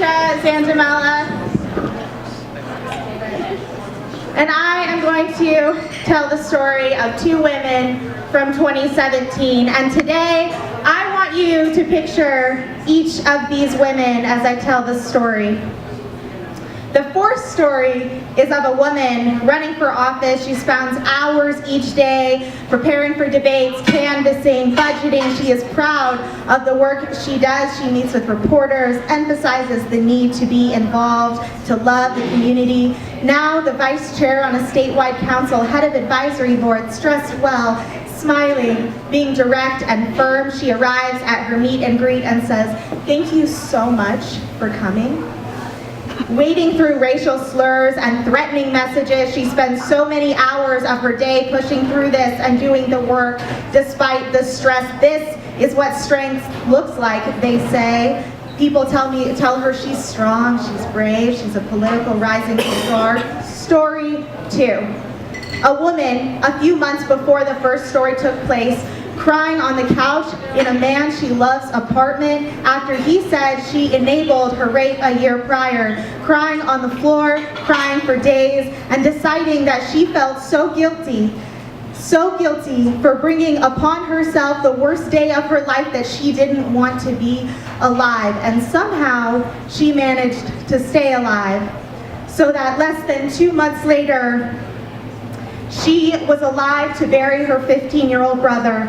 Tinesha, Zandamela, and I am going to tell the story of two women from 2017. And today, I want you to picture each of these women as I tell the story. The fourth story is of a woman running for office. She spends hours each day preparing for debates, canvassing, budgeting. She is proud of the work she does. She meets with reporters, emphasizes the need to be involved, to love the community. Now the vice chair on a statewide council, head of advisory boards, dressed well, smiling, being direct and firm. She arrives at her meet and greet and says, "Thank you so much for coming." Wading through racial slurs and threatening messages, she spends so many hours of her day pushing through this and doing the work despite the stress. This is what strength looks like, they say. People tell her she's strong, she's brave, she's a political rising star. Story 2. A woman, a few months before the first story took place, crying on the couch in a man she loves apartment after he said she enabled her rape a year prior, crying on the floor, crying for days, and deciding that she felt so guilty for bringing upon herself the worst day of her life, that she didn't want to be alive. And somehow she managed to stay alive, so that less than 2 months later, she was alive to bury her 15-year-old brother.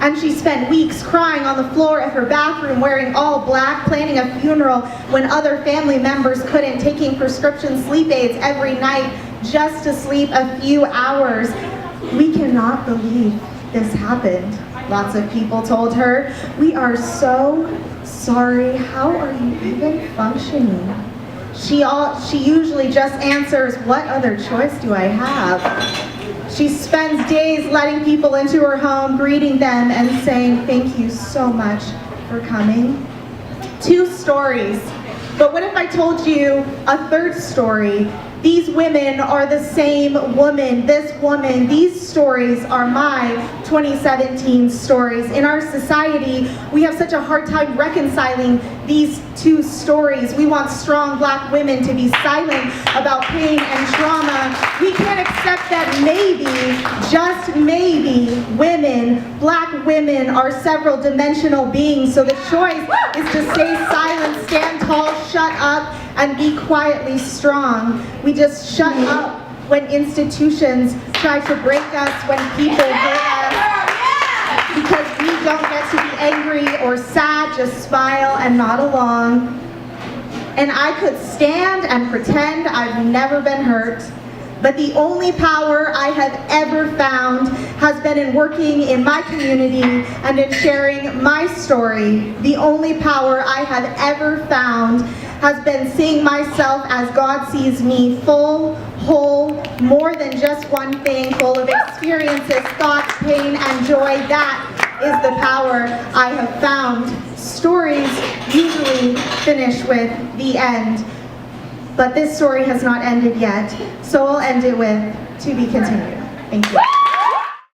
And she spent weeks crying on the floor of her bathroom, wearing all black, planning a funeral when other family members couldn't, taking prescription sleep aids every night just to sleep a few hours. "We cannot believe this happened," lots of people told her. "We are so sorry. How are you even functioning?" She usually just answers, "What other choice do I have?" She spends days letting people into her home, greeting them and saying, "Thank you so much for coming." 2 stories. But what if I told you a third story? These women are the same woman. This woman, these stories are my 2017 stories. In our society, we have such a hard time reconciling these 2 stories. We want strong black women to be silent about pain and trauma. We can't accept that maybe, just maybe, black women are several dimensional beings. So the choice is to stay silent, stand tall, shut up, and be quietly strong. We just shut up when institutions try to break us, when people hurt us, because we don't get to be angry or sad, just smile and nod along. And I could stand and pretend I've never been hurt, but the only power I have ever found has been in working in my community and in sharing my story. The only power I have ever found has been seeing myself as God sees me, full, whole, more than just one thing, full of experiences, thoughts, pain, and joy. That is the power I have found. Stories usually finish with the end, but this story has not ended yet, so I'll end it with "to be continued." Thank you.